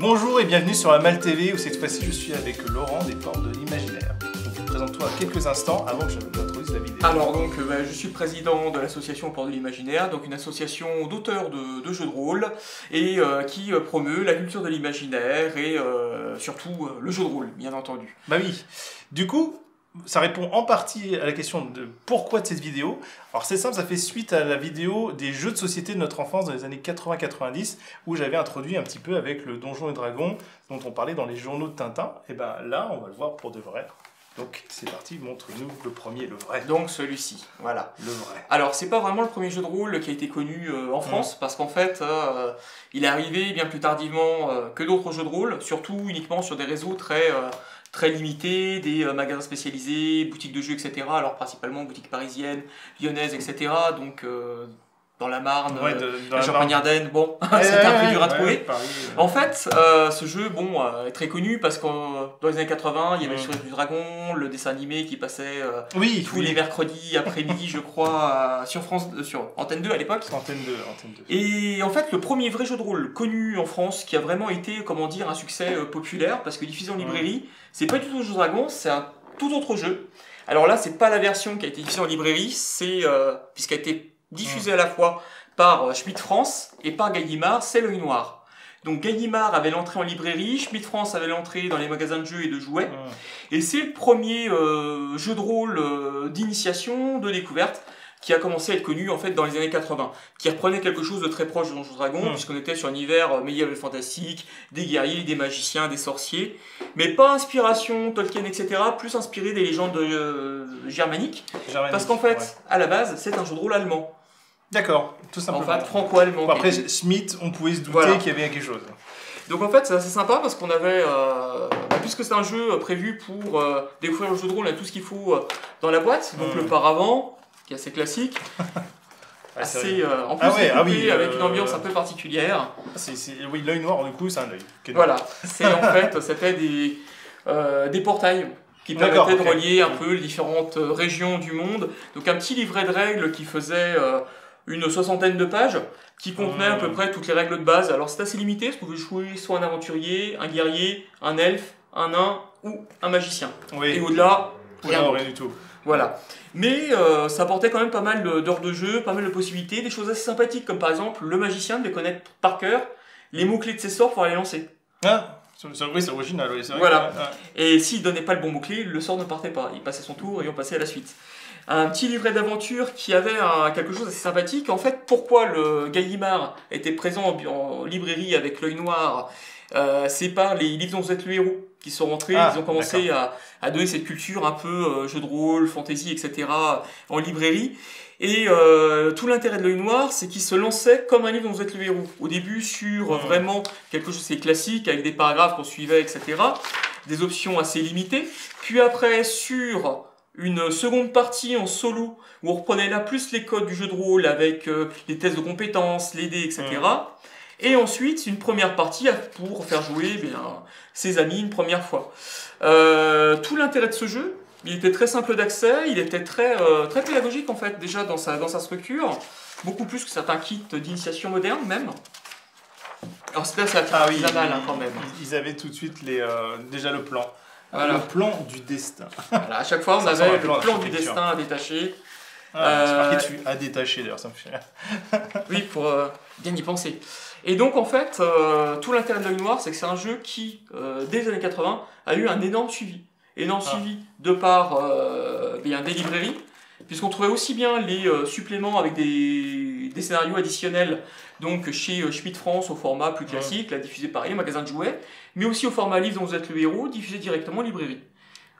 Bonjour et bienvenue sur Amal TV où cette fois-ci je suis avec Laurent des Portes de l'Imaginaire. Présente-toi quelques instants avant que je n'introduise la vidéo. Alors donc je suis président de l'association Portes de l'Imaginaire, donc une association d'auteurs de jeux de rôle et qui promeut la culture de l'imaginaire et surtout le jeu de rôle, bien entendu. Bah oui, du coup, ça répond en partie à la question de pourquoi de cette vidéo. Alors c'est simple, ça fait suite à la vidéo des jeux de société de notre enfance dans les années 80-90 où j'avais introduit un petit peu avec le Donjons et Dragons dont on parlait dans les journaux de Tintin. Et ben là, on va le voir pour de vrai. Donc c'est parti, montre-nous le premier, le vrai. Donc celui-ci, voilà. Le vrai. Alors c'est pas vraiment le premier jeu de rôle qui a été connu en France, parce qu'en fait il est arrivé bien plus tardivement que d'autres jeux de rôle, surtout uniquement sur des réseaux très limités, des magasins spécialisés, boutiques de jeux, etc. Alors principalement boutiques parisiennes, lyonnaises, etc. Donc dans la Marne, la Champagne-Ardenne, bon, c'était un peu dur à trouver. Paris, En fait, ce jeu, bon, est très connu parce que dans les années 80, il y avait le Sourire du Dragon, le dessin animé qui passait tous les mercredis après-midi, je crois, sur Antenne 2 à l'époque. Antenne 2. Et en fait, le premier vrai jeu de rôle connu en France qui a vraiment été, comment dire, un succès populaire, parce que diffusé en librairie, c'est pas du tout le jeu de Dragon, c'est un tout autre jeu. Alors là, c'est pas la version qui a été diffusée en librairie, c'est puisqu'elle a été diffusé à la fois par Schmitt France et par Gallimard, c'est l'œil noir. Donc Gallimard avait l'entrée en librairie, Schmitt France avait l'entrée dans les magasins de jeux et de jouets. Et c'est le premier jeu de rôle d'initiation, de découverte, qui a commencé à être connu en fait dans les années 80, qui reprenait quelque chose de très proche de Donjons et Dragons, puisqu'on était sur un univers médiéval fantastique, des guerriers, des magiciens, des sorciers, mais pas inspiration Tolkien, etc., plus inspiré des légendes germaniques, parce qu'en fait, à la base, c'est un jeu de rôle allemand. D'accord, tout simplement. En fait, franco-allemand. Bon, après, Schmitt, on pouvait se douter qu'il y avait quelque chose. Donc en fait, c'est assez sympa parce qu'on avait, puisque c'est un jeu prévu pour découvrir le jeu de rôle, on a tout ce qu'il faut dans la boîte, donc le paravent, qui est assez classique, en plus avec une ambiance un peu particulière. Oui, l'œil noir, du coup, c'est un œil. Voilà, c'était des portails qui permettaient de relier un peu les différentes régions du monde. Donc un petit livret de règles qui faisait une 60aine de pages, qui contenait à peu près toutes les règles de base. Alors c'est assez limité, parce que vous pouvez jouer soit un aventurier, un guerrier, un elfe, un nain ou un magicien. Oui. Et au-delà, rien du tout. Voilà. Mais ça apportait quand même pas mal d'heures de jeu, pas mal de possibilités, des choses assez sympathiques, comme par exemple le magicien devait connaître par cœur les mots-clés de ses sorts pour aller lancer. Ah, oui, c'est original. Oui, c'est vrai. Voilà. Et s'il donnait pas le bon mot-clé, le sort ne partait pas. Il passait son tour et on passait à la suite. Un petit livret d'aventure qui avait quelque chose d'assez sympathique. En fait, pourquoi le Gallimard était présent en librairie avec l'œil noir, c'est par les livres dont vous êtes le héros qui sont rentrés. Ils ont commencé à donner cette culture un peu jeu de rôle, fantasy, etc. en librairie. Et tout l'intérêt de l'œil noir, c'est qu'il se lançait comme un livre dont vous êtes le héros. Au début, sur vraiment quelque chose assez classique, avec des paragraphes qu'on suivait, etc. Des options assez limitées. Puis après, sur une seconde partie en solo, où on reprenait là plus les codes du jeu de rôle, avec les tests de compétences, les dés, etc. Et ensuite, une première partie pour faire jouer ses amis une première fois. Tout l'intérêt de ce jeu, il était très simple d'accès, il était très pédagogique en fait, déjà dans sa structure, beaucoup plus que certains kits d'initiation moderne même. Alors c'était assez artisanal quand même. Ils avaient tout de suite déjà le plan. Voilà. Le plan du destin. Voilà, à chaque fois, on avait le plan du destin à détacher. C'est marqué dessus, à détacher d'ailleurs, ça me fait rire. Oui, pour bien y penser. Et donc en fait, tout l'intérêt de l'œil noir, c'est que c'est un jeu qui, dès les années 80, a eu un énorme suivi. Énorme suivi de par des librairies, puisqu'on trouvait aussi bien les suppléments avec des scénarios additionnels, donc chez Schmitt France au format plus classique, là diffusé par les magasins de jouets, mais aussi au format livre dont vous êtes le héros, diffusé directement en librairie.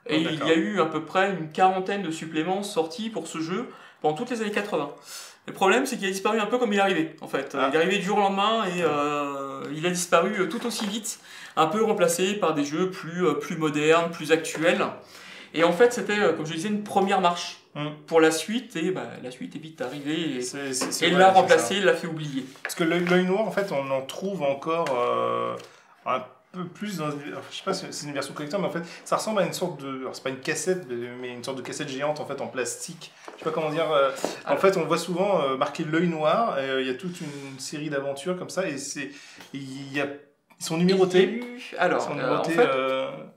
Et il y a eu à peu près une 40aine de suppléments sortis pour ce jeu pendant toutes les années 80. Le problème, c'est qu'il a disparu un peu comme il est arrivé, en fait. Il est arrivé du jour au lendemain et il a disparu tout aussi vite, un peu remplacé par des jeux plus modernes, plus actuels. Et en fait, c'était, comme je disais, une première marche pour la suite, et la suite est vite arrivée, et il l'a remplacé, il l'a fait oublier. Parce que l'œil noir, en fait, on en trouve encore un peu plus dans, je sais pas si c'est une version collector, mais en fait ça ressemble à une sorte de, alors c'est pas une cassette, mais une sorte de cassette géante en fait en plastique, je sais pas comment dire, en fait on voit souvent marqué l'œil noir, il y a toute une série d'aventures comme ça, et il y a Ils sont Il y a numérotés. eu- Ils Alors, sont en numérotés fait,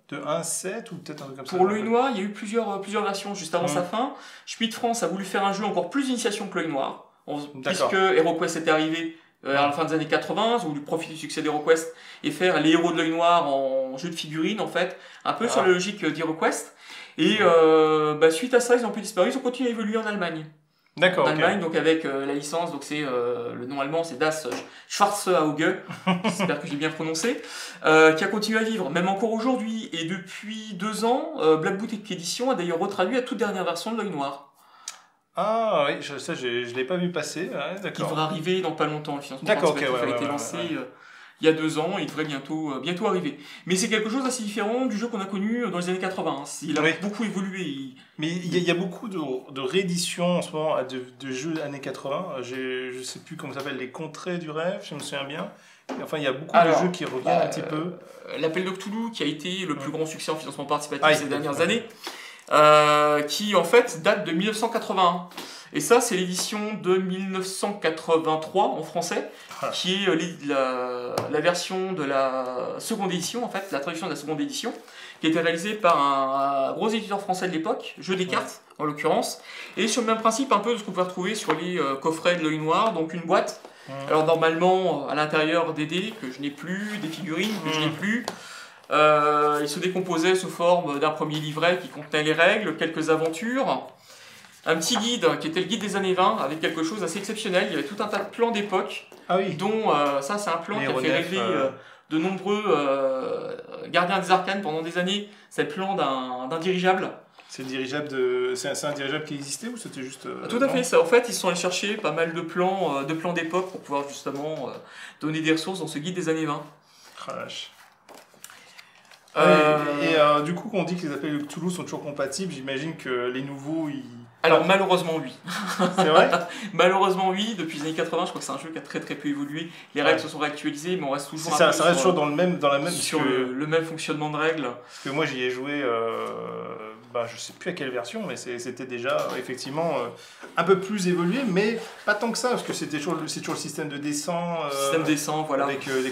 de 1 à 7 ou peut-être un truc comme ça. pour l'œil noir, il y a eu plusieurs versions juste avant Mm. sa fin. Schmidt France a voulu faire un jeu encore plus initiation que l'œil noir, D'accord. puisque HeroQuest était arrivé à la fin des années 80, ils ont voulu profiter du succès d'HeroQuest et faire les héros de l'œil noir en jeu de figurines, en fait, un peu sur la logique d'HeroQuest. Et suite à ça, ils ont un peu disparu, ils ont continué à évoluer en Allemagne. D'accord, En ok. Allemagne, donc avec la licence, donc c'est le nom allemand, c'est Das Schwarze-Auge, j'espère que j'ai bien prononcé, qui a continué à vivre, même encore aujourd'hui. Et depuis 2 ans, Black Boot Edition a d'ailleurs retraduit la toute dernière version de l'œil noir, Ah oui, ça je l'ai pas vu passer, ouais, qui d'accord. devrait arriver dans pas longtemps. Le financement D'accord, ok, participatif ouais, a été ouais, lancé ouais. il y a 2 ans, et il devrait bientôt arriver. Mais c'est quelque chose d'assez différent du jeu qu'on a connu dans les années 80. Il a Oui. beaucoup évolué. Mais il y a beaucoup de rééditions en ce moment de jeux années 80. Je sais plus comment ça s'appelle, les Contrées du rêve, je me souviens bien. Enfin, il y a beaucoup Alors, de jeux qui reviennent un petit peu. L'Appel de Cthulhu, qui a été le plus grand succès en financement participatif Ah, ces dernières ouais. années, qui en fait date de 1981. Et ça, c'est l'édition de 1983 en français, Ah. qui est la version de la seconde édition, en fait, la traduction de la seconde édition, qui a été réalisée par un gros éditeur français de l'époque, Jeu des cartes en l'occurrence, et sur le même principe un peu de ce qu'on peut retrouver sur les coffrets de l'œil noir, donc une boîte. Alors normalement, à l'intérieur des dés, que je n'ai plus, des figurines que je n'ai plus, il se décomposait sous forme d'un premier livret qui contenait les règles, quelques aventures, un petit guide qui était le guide des années 20 avec quelque chose d'assez exceptionnel. Il y avait tout un tas de plans d'époque, Ah oui. dont ça c'est un plan Les qui a fait reliefs, rêver de nombreux gardiens des arcanes pendant des années. C'est le plan d'un dirigeable. C'est le dirigeable c'est un dirigeable qui existait ou c'était juste. Tout à non fait, ça. En fait, ils sont allés chercher pas mal de plans d'époque pour pouvoir justement donner des ressources dans ce guide des années 20. Ah, la vache. Euh, Du coup, quand on dit que les appels de Cthulhu sont toujours compatibles, j'imagine que les nouveaux, ils. Alors malheureusement oui. C'est vrai. Malheureusement oui, depuis les années 80, je crois que c'est un jeu qui a très très peu évolué. Les règles se sont réactualisées, mais on reste toujours Ça un peu reste toujours dans la même. sur parce que, le même fonctionnement de règles. parce que moi, j'y ai joué. Je sais plus à quelle version, mais c'était déjà effectivement un peu plus évolué, mais pas tant que ça, parce que c'est toujours le système de descend. Système descend, voilà. Avec des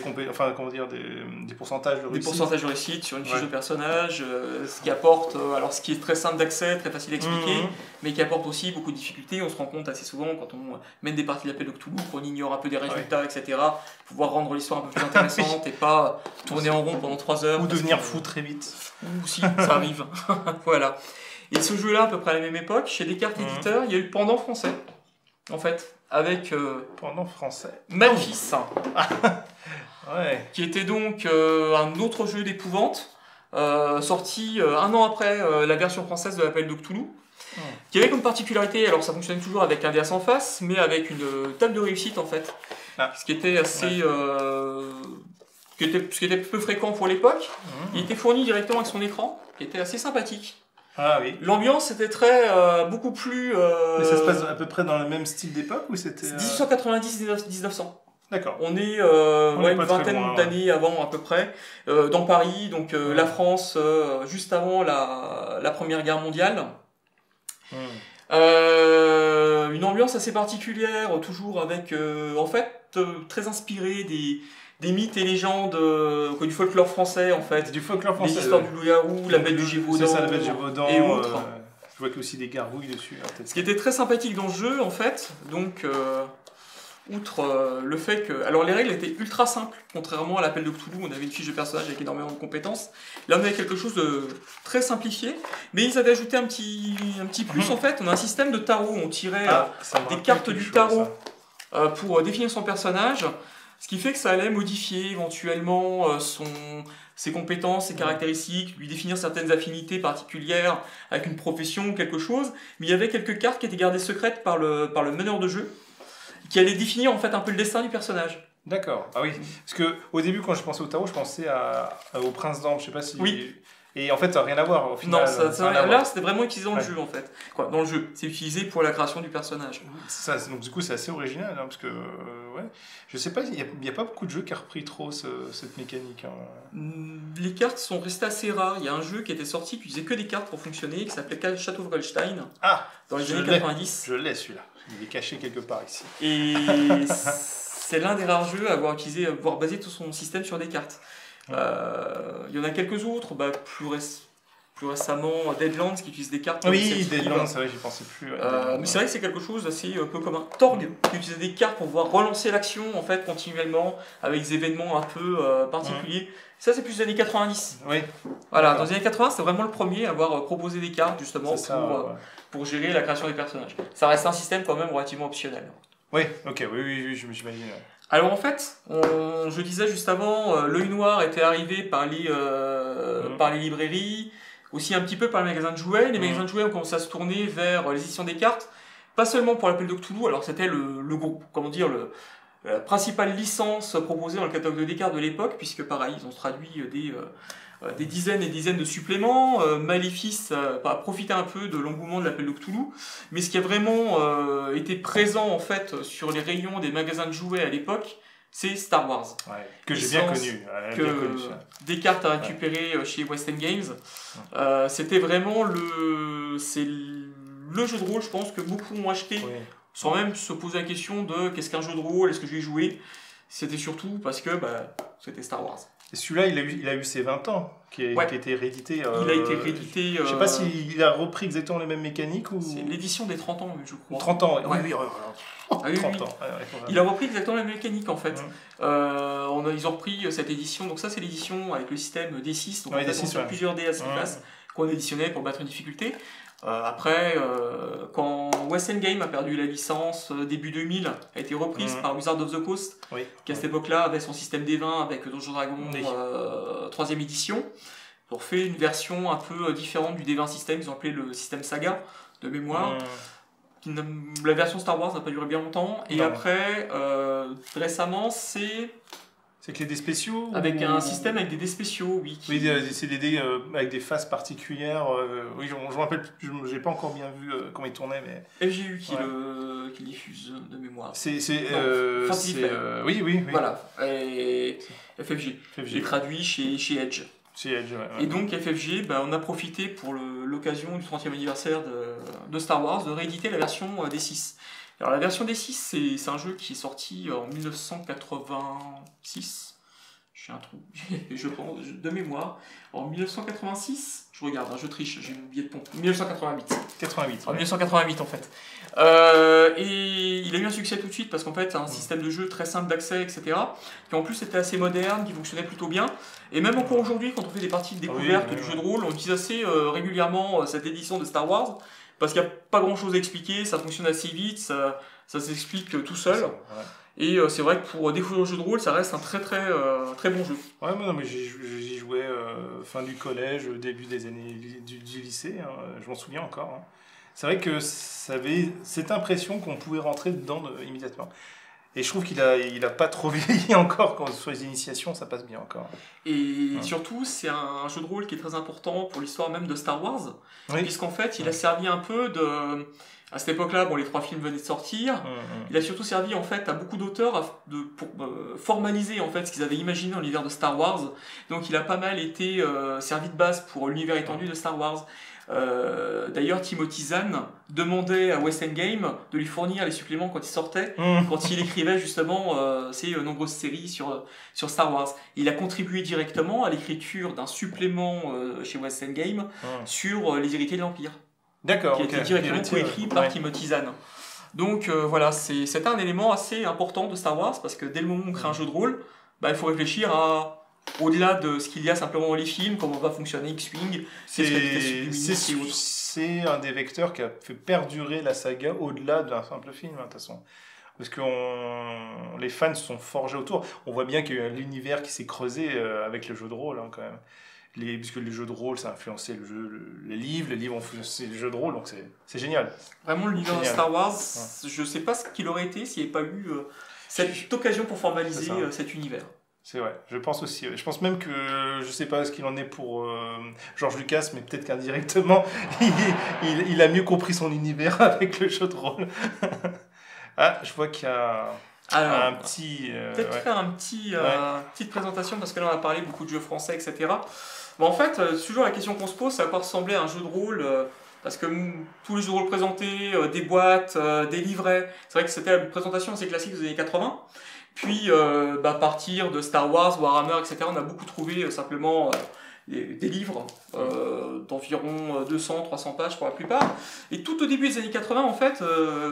pourcentages de Des réussite. pourcentages de réussite sur une fiche Ouais. de personnage, ce qui apporte, alors ce qui est très simple d'accès, très facile à expliquer, Mhm. mais qui apporte aussi beaucoup de difficultés. On se rend compte assez souvent quand on mène des parties d'appel de Cthulhu, qu'on ignore un peu des résultats, etc. Pouvoir rendre l'histoire un peu plus intéressante et pas tourner en rond pendant 3 heures. Ou parce devenir que- fou très vite. Ou si, ça arrive. Voilà. Et ce jeu-là, à peu près à la même époque, chez Descartes Mhm. Éditeur, il y a eu le pendant français, en fait, avec Pendant français. Malfis, Ouais. qui était donc un autre jeu d'épouvante, sorti 1 an après la version française de l'Appel de Cthulhu, qui avait comme particularité, alors ça fonctionnait toujours avec un dé à 100 faces, mais avec une table de réussite en fait, Ah. ce qui était assez... ce qui était peu fréquent pour l'époque. Il était fourni directement avec son écran, qui était assez sympathique. Ah oui. L'ambiance était beaucoup plus... Mais ça se passe à peu près dans le même style d'époque ou c'était. 1890-1900. D'accord. On est, On est une pas très vingtaine loin, ouais. d'années avant à peu près, dans Paris, donc la France, juste avant la Première Guerre mondiale. Une ambiance assez particulière, toujours avec, très inspiré des mythes et légendes du folklore français, en fait. C'est du folklore français. Les histoires du loup-garou, la bête du Gévaudan, C'est ça, la bête du Gévaudan. et autres. Je vois qu'il y a aussi des gargouilles dessus. hein, peut-être. Ce qui était très sympathique dans le jeu, en fait, donc, outre le fait que... Alors, les règles étaient ultra simples, contrairement à l'Appel de Cthulhu, on avait une fiche de personnage avec énormément de compétences. Là, on avait quelque chose de très simplifié, mais ils avaient ajouté un petit plus, en fait. On a un système de tarot, on tirait Ça me des rappelle cartes quelque du chose, tarot. ça. Pour définir son personnage, ce qui fait que ça allait modifier éventuellement ses compétences, ses caractéristiques, lui définir certaines affinités particulières avec une profession ou quelque chose, mais il y avait quelques cartes qui étaient gardées secrètes par le meneur de jeu, qui allaient définir en fait un peu le destin du personnage. D'accord. Ah oui. Parce que au début, quand je pensais au tarot, je pensais au prince d'Ambre. Je sais pas si. Oui. Et en fait, ça n'a rien à voir au final. Non, ça n'a rien à voir. là c'était vraiment utilisé dans le Ouais. jeu en fait. Quoi, dans le jeu, c'est utilisé pour la création du personnage. Donc du coup, c'est assez original, hein, parce que ouais, je sais pas, il y a pas beaucoup de jeux qui a repris trop cette mécanique. Hein. Les cartes sont restées assez rares. Il y a un jeu qui était sorti qui utilisait que des cartes pour fonctionner, qui s'appelait Château Goldstein, dans les je années l'ai. 90. Je l'ai celui-là. Il est caché quelque part ici. Et c'est l'un des rares jeux à avoir avoir basé tout son système sur des cartes. Il y en a quelques autres, plus récemment Deadlands qui utilise des cartes. Oui, Deadlands, c'est vrai, j'y pensais plus. Mais c'est vrai que c'est quelque chose d'assez peu commun. Torg qui utilise des cartes pour pouvoir relancer l'action en fait continuellement avec des événements un peu particuliers. Ça c'est plus des années 90. Oui. Voilà, dans les années 80, c'est vraiment le premier à avoir proposé des cartes justement pour gérer la création des personnages. Ça reste un système quand même relativement optionnel. Oui, ok, oui, j'imagine. Alors en fait, je disais juste avant, l'œil noir était arrivé par les librairies, aussi un petit peu par les magasins de jouets. Les magasins de jouets ont commencé à se tourner vers les éditions des cartes, pas seulement pour l'appel de Cthulhu, alors c'était la principale licence proposée dans le catalogue de Descartes de l'époque, puisque pareil, ils ont traduit des dizaines et dizaines de suppléments. Maléfice a profité un peu de l'engouement de l'appel de Cthulhu, mais ce qui a vraiment été présent en fait sur les rayons des magasins de jouets à l'époque, c'est Star Wars. Ouais, que j'ai bien connu. Descartes a récupéré chez West End Games. C'était vraiment le jeu de rôle, je pense, que beaucoup ont acheté, sans même se poser la question de qu'est-ce qu'un jeu de rôle, est-ce que je vais y jouer. C'était surtout parce que c'était Star Wars. Et celui-là, il a eu ses 20 ans, qui a été réédité. Il a été réédité. Je ne sais pas s'il a repris exactement les mêmes mécaniques ou. C'est l'édition des 30 ans, je crois. 30 ans, oui. 30 ans. Il a repris exactement la même mécanique en fait. Ils ont repris cette édition, donc ça c'est l'édition avec le système D6, donc on sur plusieurs dés à cette place qu'on additionnait pour battre une difficulté. Après, quand West End Game a perdu la licence début 2000, a été reprise par Wizards of the Coast, qui à cette époque-là avait son système D20 avec Donjons Dragons 3ème édition. Ils ont fait une version un peu différente du D20 système, ils ont appelé le système Saga de mémoire. La version Star Wars n'a pas duré bien longtemps. Et après, récemment, c'est que les dés spéciaux avec un système avec des dés spéciaux, oui. Oui, c'est des dés avec des faces particulières. Oui, je me rappelle, j'ai pas encore bien vu comment ils tournaient, mais. FGU qui diffuse de mémoire. Oui. Voilà. Et FFG. J'ai traduit chez Edge. Et donc FFG, on a profité pour l'occasion du 30e anniversaire de Star Wars de rééditer la version D6. Alors la version D6, c'est un jeu qui est sorti en 1986. J'ai un trou, je pense, de mémoire. En 1986, je regarde, je triche, j'ai mon billet de pont. 1988. 1988 en fait. Et il a eu un succès tout de suite parce qu'en fait, c'est un système de jeu très simple d'accès, etc. Qui en plus était assez moderne, qui fonctionnait plutôt bien. Et même encore aujourd'hui, quand on fait des parties de découverte du jeu de rôle, on utilise assez régulièrement cette édition de Star Wars. Parce qu'il n'y a pas grand chose à expliquer, ça fonctionne assez vite, ça s'explique tout seul. Et c'est vrai que pour découvrir le jeu de rôle, ça reste un très bon jeu. Ouais, mais j'y jouais fin du collège, début des années du lycée, je m'en souviens encore. C'est vrai que ça avait cette impression qu'on pouvait rentrer dedans immédiatement. Et je trouve qu'il a pas trop vieilli encore, quand sur les initiations, ça passe bien encore. Et surtout, c'est un jeu de rôle qui est très important pour l'histoire même de Star Wars, puisqu'en fait, il a servi un peu de... À cette époque-là, les 3 films venaient de sortir. Il a surtout servi en fait à beaucoup d'auteurs pour formaliser en fait ce qu'ils avaient imaginé dans l'univers de Star Wars. Donc, il a pas mal été servi de base pour l'univers étendu de Star Wars. D'ailleurs, Timothy Zahn demandait à West End Game de lui fournir les suppléments quand il sortait, quand il écrivait justement ses nombreuses séries sur Star Wars. Il a contribué directement à l'écriture d'un supplément chez West End Game sur les héritiers de l'Empire. D'accord. Qui a été directement coécrit par Timothy Zahn. Donc voilà, c'est un élément assez important de Star Wars parce que dès le moment où on crée un jeu de rôle, il faut réfléchir au-delà de ce qu'il y a simplement dans les films, comment va fonctionner X-Wing, c'est un des vecteurs qui a fait perdurer la saga au-delà d'un simple film, de toute façon. Parce que les fans se sont forgés autour. On voit bien qu'il y a l'univers qui s'est creusé avec le jeu de rôle, quand même. Puisque les jeux de rôle, ça a influencé les livres ont influencé les jeux de rôle, donc c'est génial. Vraiment, l'univers de Star Wars, je ne sais pas ce qu'il aurait été s'il n'y avait pas eu cette occasion pour formaliser cet univers. C'est vrai, je pense aussi. Je pense même que, je ne sais pas ce qu'il en est pour George Lucas, mais peut-être qu'indirectement, il a mieux compris son univers avec le jeu de rôle. Ah, je vois qu'il y a... Alors, un petit... peut-être faire une petite présentation, parce que là on a parlé beaucoup de jeux français, etc. En fait, toujours la question qu'on se pose, c'est à quoi ressemblait un jeu de rôle, parce que tous les jeux de rôle présentés, des boîtes, des livrets, c'est vrai que c'était une présentation assez classique des années 80, Puis, à partir de Star Wars, Warhammer, etc., on a beaucoup trouvé simplement des livres d'environ 200, 300 pages pour la plupart. Et tout au début des années 80, en fait,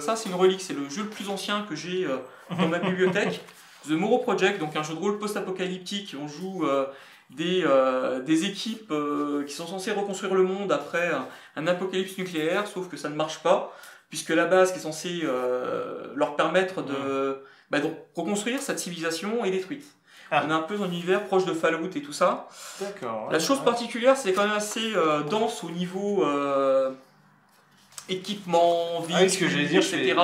ça c'est une relique, c'est le jeu le plus ancien que j'ai dans ma bibliothèque. The Morrow Project, donc un jeu de rôle post-apocalyptique. On joue des équipes qui sont censées reconstruire le monde après un apocalypse nucléaire, sauf que ça ne marche pas, puisque la base qui est censée leur permettre de reconstruire cette civilisation est détruite. On est un peu dans un univers proche de Fallout et tout ça. D'accord. La chose particulière, c'est quand même assez dense au niveau équipement, véhicules, etc.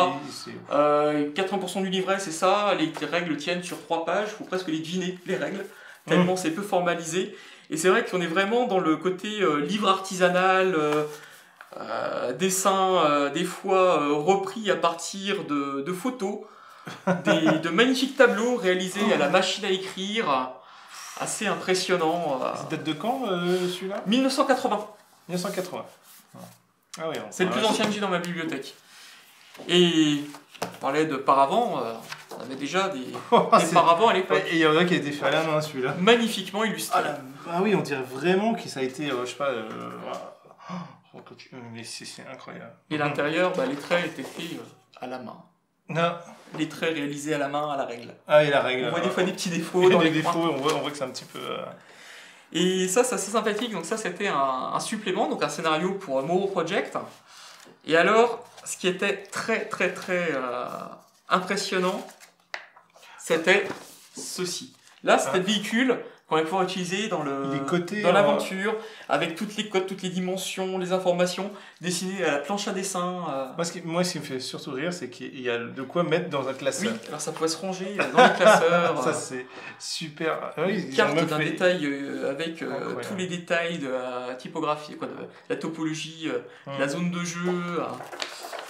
80% du livret, c'est ça. Les règles tiennent sur 3 pages. Il faut presque les deviner, les règles, tellement c'est peu formalisé. Et c'est vrai qu'on est vraiment dans le côté livre artisanal, dessin, des fois repris à partir de photos. De magnifiques tableaux réalisés à la machine à écrire, assez impressionnant. Ça date de quand celui-là? 1980. 1980. Ah oui, c'est le plus ancien que j'ai dans ma bibliothèque. Et on parlait de paravents, on avait déjà des paravents à l'époque. Et il y en a qui a été fait à la main celui-là. Magnifiquement illustré. Ah oui, on dirait vraiment que ça a été, je sais pas. Mais c'est incroyable. Et l'intérieur, les traits étaient faits à la main. Non. Les traits réalisés à la main, à la règle. Ah, et la règle. On voit des fois des petits défauts dans les défauts, on voit que c'est un petit peu... Et ça, c'est assez sympathique. Donc ça, c'était un supplément, donc un scénario pour Morrow Project. Et alors, ce qui était très, très, très impressionnant, c'était ceci. Là, c'était le véhicule qu'on va pouvoir utiliser dans l'aventure, avec toutes les codes, toutes les dimensions, les informations, dessinées à la planche à dessin. Moi, ce qui me fait surtout rire, c'est qu'il y a de quoi mettre dans un classeur. Oui, alors ça pouvait se ranger dans les classeurs. Ça, c'est super. Une carte d'un détail avec tous les détails de la typographie, de la topologie, de la zone de jeu.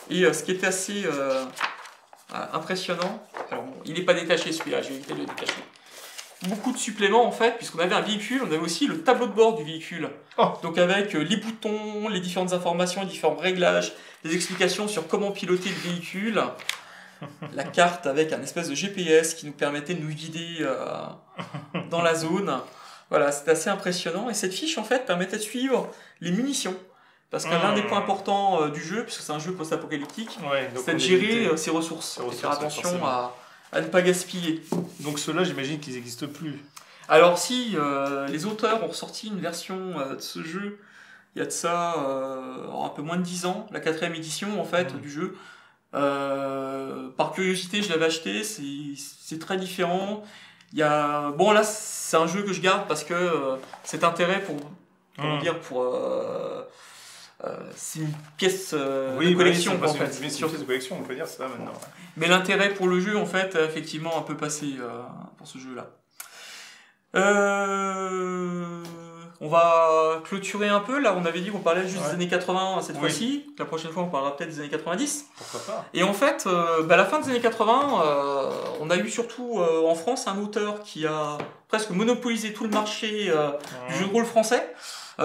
Et ce qui était assez impressionnant, alors, il n'est pas détaché celui-là, j'ai évité de le détacher. Beaucoup de suppléments en fait, puisqu'on avait un véhicule, on avait aussi le tableau de bord du véhicule. Donc avec les boutons, les différentes informations, les différents réglages, les explications sur comment piloter le véhicule, la carte avec un espèce de GPS qui nous permettait de nous guider dans la zone. Voilà, c'était assez impressionnant. Et cette fiche en fait permettait de suivre les munitions. Parce que l'un des points importants du jeu, puisque c'est un jeu post-apocalyptique, c'est de gérer ses ressources et faire attention à ne pas gaspiller. Donc ceux-là, j'imagine qu'ils n'existent plus. Alors si, les auteurs ont ressorti une version de ce jeu, il y a de ça un peu moins de 10 ans, la 4e édition en fait du jeu. Par curiosité, je l'avais acheté, c'est très différent. Il y a... Bon là, c'est un jeu que je garde parce que cet intérêt c'est une pièce de collection en fait. C'est une pièce de collection, on peut dire ça maintenant. Mais l'intérêt pour le jeu en fait, effectivement, un peu passé pour ce jeu-là. On va clôturer un peu. Là, on avait dit qu'on parlait juste des années 80 cette fois-ci. La prochaine fois, on parlera peut-être des années 90. Pourquoi pas. Et en fait, à la fin des années 80, on a eu surtout en France un auteur qui a presque monopolisé tout le marché du jeu de rôle français.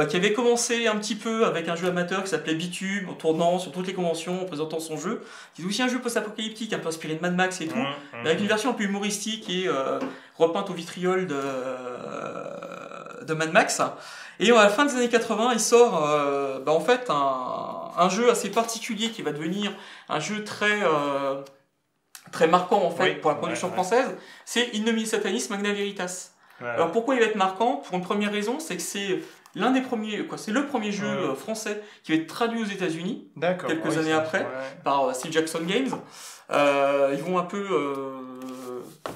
Qui avait commencé un petit peu avec un jeu amateur qui s'appelait Bitume, en tournant sur toutes les conventions, en présentant son jeu, qui est aussi un jeu post-apocalyptique, un peu inspiré de Mad Max et tout, mais avec une version un peu humoristique et repeinte au vitriol de Mad Max. Et à la fin des années 80, il sort en fait un jeu assez particulier qui va devenir un jeu très marquant en fait pour la production française, c'est In Nomine Satanis Magna Veritas. Alors pourquoi il va être marquant? Pour une première raison, c'est que c'est l'un des premiers, c'est le premier jeu français qui va être traduit aux États-Unis quelques années après par Steve Jackson Games. Ils vont un peu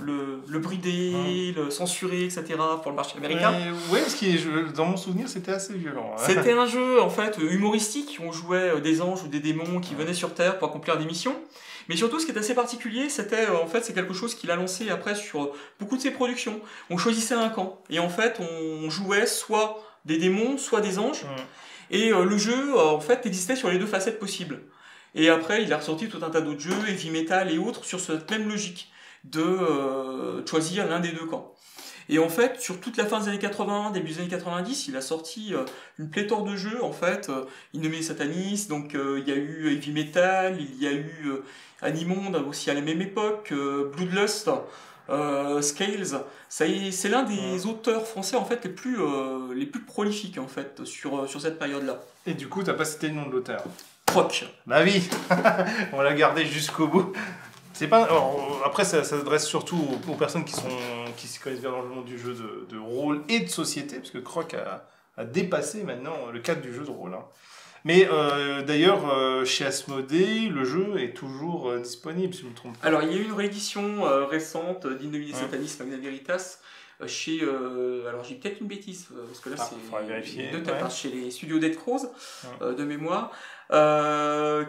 le brider, le censurer, etc. pour le marché américain. Parce que dans mon souvenir, c'était assez violent. C'était un jeu en fait humoristique. On jouait des anges ou des démons qui venaient sur Terre pour accomplir des missions. Mais surtout, ce qui est assez particulier, c'était c'est quelque chose qu'il a lancé après sur beaucoup de ses productions. On choisissait un camp et en fait, on jouait soit des démons, soit des anges. Et le jeu, en fait, existait sur les deux facettes possibles. Et après, il a ressorti tout un tas d'autres jeux, heavy metal et autres, sur cette même logique de choisir l'un des deux camps. Et en fait, sur toute la fin des années 80, début des années 90, il a sorti une pléthore de jeux, en fait. In Nomine Satanis, donc il y a eu Heavy Metal, il y a eu Animonde aussi à la même époque, Bloodlust, Scales, c'est l'un des auteurs français en fait les plus prolifiques en fait sur cette période-là. Et du coup, t'as pas cité le nom de l'auteur. Croc. Bah oui, on l'a gardé jusqu'au bout. C'est pas. Alors, après, ça s'adresse surtout aux personnes qui se connaissent bien dans le monde du jeu de rôle et de société, parce que Croc a dépassé maintenant le cadre du jeu de rôle. Hein. Mais d'ailleurs, chez Asmodée, le jeu est toujours disponible, si je ne me trompe pas. Alors, il y a eu une réédition récente d'Indomine Satanis Magna Veritas chez. Alors, j'ai peut-être une bêtise, parce que là, c'est vérifier. Deux têtes, chez les studios Dead Crows, de mémoire,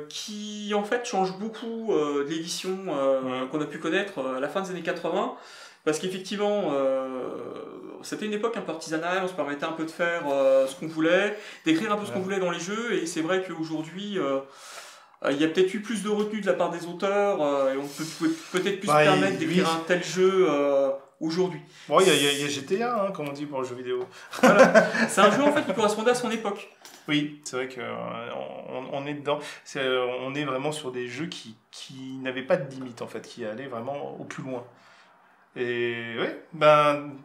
qui en fait change beaucoup de l'édition qu'on a pu connaître à la fin des années 80. Parce qu'effectivement, c'était une époque un peu artisanale, on se permettait un peu de faire ce qu'on voulait, d'écrire un peu ce qu'on voulait dans les jeux, et c'est vrai qu'aujourd'hui, il y a peut-être eu plus de retenue de la part des auteurs, et on peut peut-être plus se permettre d'écrire un tel jeu aujourd'hui. Bon, il y a GTA, hein, comme on dit pour le jeu vidéo. Voilà. C'est un jeu en fait qui correspondait à son époque. Oui, c'est vrai qu'on est dedans. On est vraiment sur des jeux qui n'avaient pas de limite, en fait, qui allaient vraiment au plus loin. Et oui,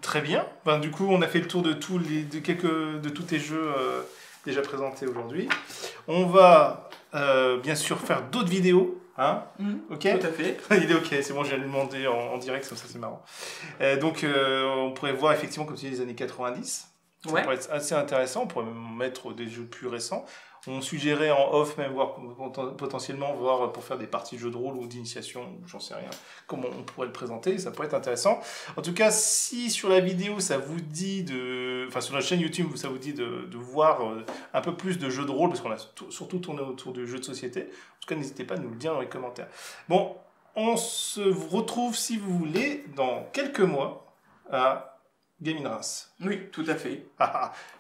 très bien. Du coup, on a fait le tour de tous tes jeux déjà présentés aujourd'hui. On va bien sûr faire d'autres vidéos. Hein ok. Tout à fait. Il est ok, c'est bon, je vais lui demander en direct, comme ça c'est marrant. Donc, on pourrait voir effectivement, comme tu dis, les années 90. Ça pourrait être assez intéressant. On pourrait mettre des jeux plus récents. On suggérait en off même potentiellement voir pour faire des parties de jeux de rôle ou d'initiation, j'en sais rien, comment on pourrait le présenter, ça pourrait être intéressant. En tout cas, si sur la vidéo ça vous dit sur la chaîne YouTube ça vous dit de voir un peu plus de jeux de rôle, parce qu'on a surtout tourné autour de jeux de société, en tout cas n'hésitez pas à nous le dire dans les commentaires. Bon, on se retrouve si vous voulez dans quelques mois à Game in Reims. Oui, tout à fait.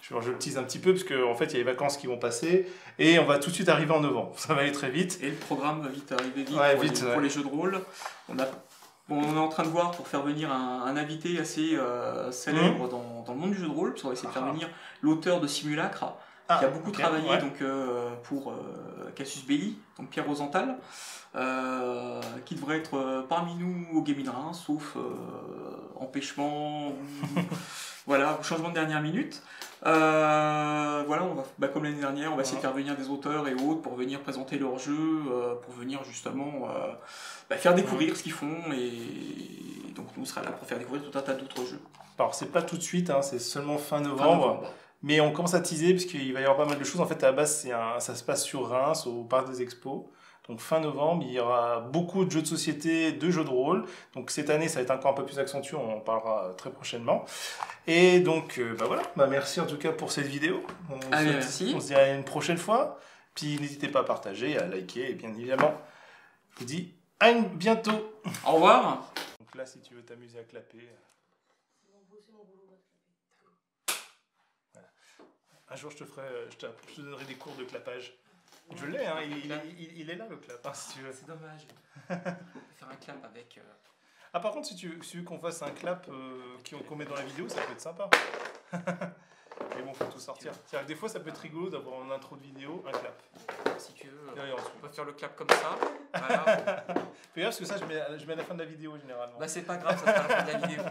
Je le tease un petit peu parce qu'en fait il y a les vacances qui vont passer et on va tout de suite arriver en novembre. Ça va aller très vite. Et le programme va vite arriver pour les jeux de rôle. On est en train de voir pour faire venir un invité assez célèbre dans le monde du jeu de rôle, parce qu'on va essayer de faire venir l'auteur de Simulacre, qui a beaucoup travaillé donc, pour Cassius Belli, donc Pierre Rosenthal. Qui devrait être parmi nous au Game in Reims, sauf empêchement ou changement de dernière minute. On va, comme l'année dernière, on va essayer de faire venir des auteurs et autres pour venir présenter leurs jeux, pour venir justement faire découvrir ce qu'ils font, et donc nous on sera là pour faire découvrir tout un tas d'autres jeux. Alors c'est pas tout de suite, hein, c'est seulement fin novembre. Mais on commence à teaser parce qu'il va y avoir pas mal de choses. En fait, à la base, ça se passe sur Reims, au Parc des Expos. Donc fin novembre, il y aura beaucoup de jeux de société, de jeux de rôle. Donc cette année, ça va être encore un peu plus accentué, on en parlera très prochainement. Et donc, merci en tout cas pour cette vidéo. Merci. On se dit à une prochaine fois. Puis n'hésitez pas à partager, à liker, et bien évidemment, je vous dis à bientôt. Au revoir. Donc là, si tu veux t'amuser à clapper... Un jour, je te donnerai des cours de clapage. Je l'ai, hein, il est là le clap, hein, si tu veux. C'est dommage. On va faire un clap avec... Par contre, si tu veux qu'on fasse un clap qu'on met dans la vidéo, ça peut être sympa. Mais bon, faut tout sortir. Des fois, ça peut être rigolo d'avoir en intro de vidéo un clap. Si tu veux, on peut faire le clap comme ça. Voilà. Fais gaffe, parce que ça, je mets à la fin de la vidéo, généralement. C'est pas grave, ça sera à la fin de la vidéo.